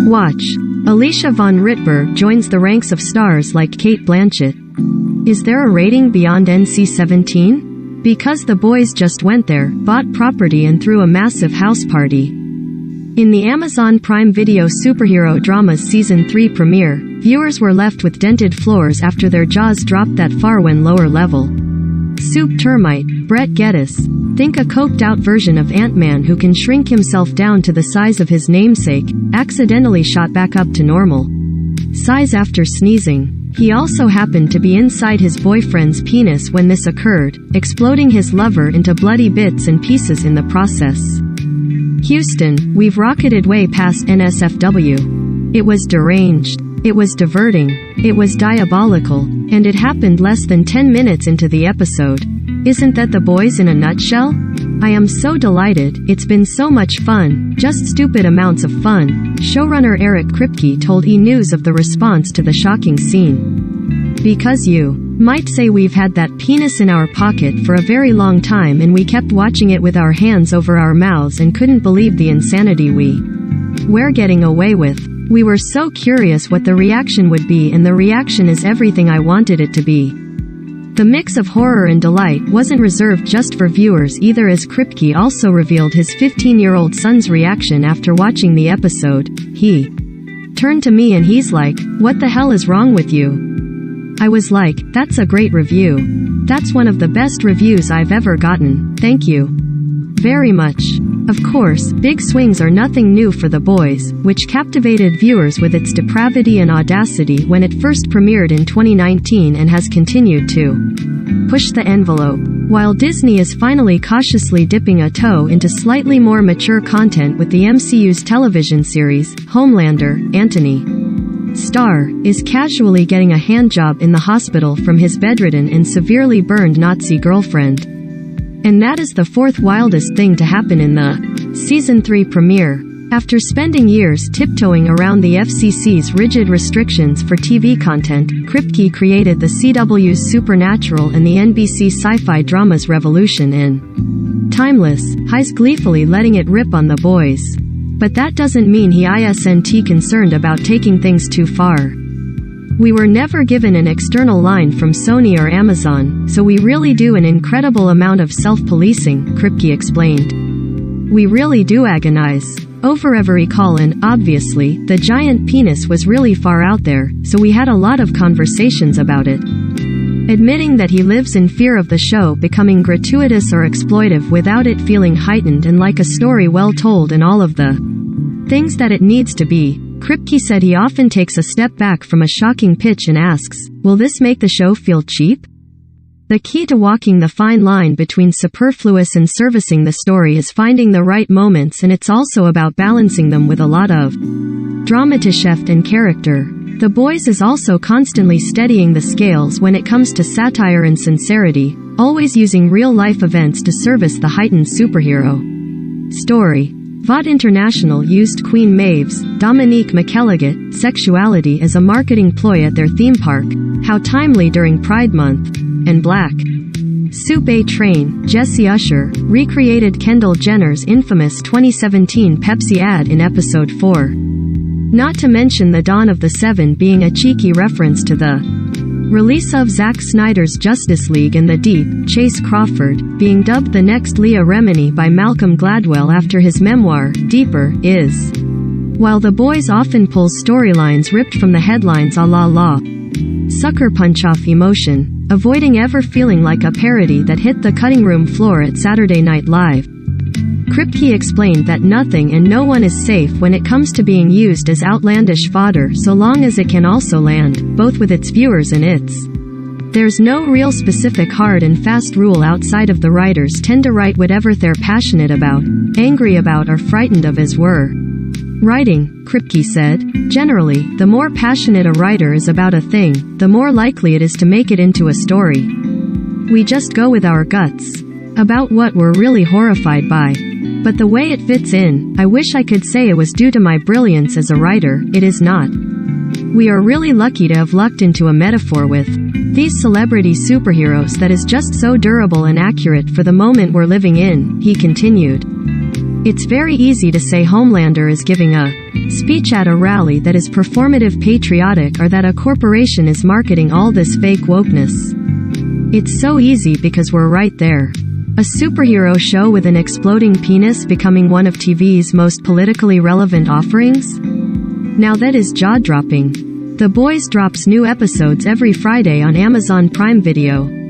Watch. Alicia von Rittberg joins the ranks of stars like Cate Blanchett. Is there a rating beyond NC-17? Because the boys just went there, bought property and threw a massive house party. In the Amazon Prime Video superhero dramas Season 3 premiere, viewers were left with dented floors after their jaws dropped that far when lower level. Soup termite, Brett Geddes. Think a coked-out version of Ant-Man who can shrink himself down to the size of his namesake, accidentally shot back up to normal size after sneezing. He also happened to be inside his boyfriend's penis when this occurred, exploding his lover into bloody bits and pieces in the process. Houston, we've rocketed way past NSFW. It was deranged. It was diverting. It was diabolical. And it happened less than 10 minutes into the episode. Isn't that the boys in a nutshell? I am so delighted. It's been so much fun. Just stupid amounts of fun. Showrunner Eric Kripke told E! News of the response to the shocking scene. Because you might say we've had that penis in our pocket for a very long time and we kept watching it with our hands over our mouths and couldn't believe the insanity we're getting away with. We were so curious what the reaction would be, and the reaction is everything I wanted it to be. The mix of horror and delight wasn't reserved just for viewers either, as Kripke also revealed his 15-year-old son's reaction after watching the episode. He turned to me and he's like, "What the hell is wrong with you?" I was like, "That's a great review. That's one of the best reviews I've ever gotten. Thank you very much." Of course, big swings are nothing new for The Boys, which captivated viewers with its depravity and audacity when it first premiered in 2019 and has continued to push the envelope. While Disney is finally cautiously dipping a toe into slightly more mature content with the MCU's television series, Homelander, Anthony Starr is casually getting a handjob in the hospital from his bedridden and severely burned Nazi girlfriend. And that is the fourth wildest thing to happen in the Season 3 premiere. After spending years tiptoeing around the FCC's rigid restrictions for TV content, Kripke created the CW's Supernatural and the NBC sci-fi dramas Revolution in Timeless, Highs gleefully letting it rip on The Boys. But that doesn't mean he isn't concerned about taking things too far. We were never given an external line from Sony or Amazon, so we really do an incredible amount of self-policing, Kripke explained. We really do agonize over every call, and, obviously, the giant penis was really far out there, so we had a lot of conversations about it. Admitting that he lives in fear of the show becoming gratuitous or exploitive without it feeling heightened and like a story well told and all of the things that it needs to be. Kripke said he often takes a step back from a shocking pitch and asks, will this make the show feel cheap? The key to walking the fine line between superfluous and servicing the story is finding the right moments, and it's also about balancing them with a lot of dramatische and character. The Boys is also constantly steadying the scales when it comes to satire and sincerity, always using real-life events to service the heightened superhero story. VOD International used Queen Maeve's, Dominique McElligott, sexuality as a marketing ploy at their theme park. How timely during Pride Month. And Black Soup A Train, Jesse Usher, recreated Kendall Jenner's infamous 2017 Pepsi ad in episode 4. Not to mention the Dawn of the Seven being a cheeky reference to the release of Zack Snyder's Justice League, and The Deep, Chase Crawford, being dubbed the next Leah Remini by Malcolm Gladwell after his memoir, Deeper, is. While The Boys often pulls storylines ripped from the headlines a la Sucker Punch-Off emotion, avoiding ever feeling like a parody that hit the cutting room floor at Saturday Night Live. Kripke explained that nothing and no one is safe when it comes to being used as outlandish fodder, so long as it can also land, both with its viewers and its. There's no real specific hard and fast rule outside of the writers tend to write whatever they're passionate about, angry about, or frightened of, as we're writing, Kripke said. Generally, the more passionate a writer is about a thing, the more likely it is to make it into a story. We just go with our guts about what we're really horrified by. But the way it fits in, I wish I could say it was due to my brilliance as a writer. It is not. We are really lucky to have lucked into a metaphor with these celebrity superheroes that is just so durable and accurate for the moment we're living in, he continued. It's very easy to say Homelander is giving a speech at a rally that is performative patriotic, or that a corporation is marketing all this fake wokeness. It's so easy because we're right there. A superhero show with an exploding penis becoming one of TV's most politically relevant offerings? Now that is jaw-dropping. The Boys drops new episodes every Friday on Amazon Prime Video.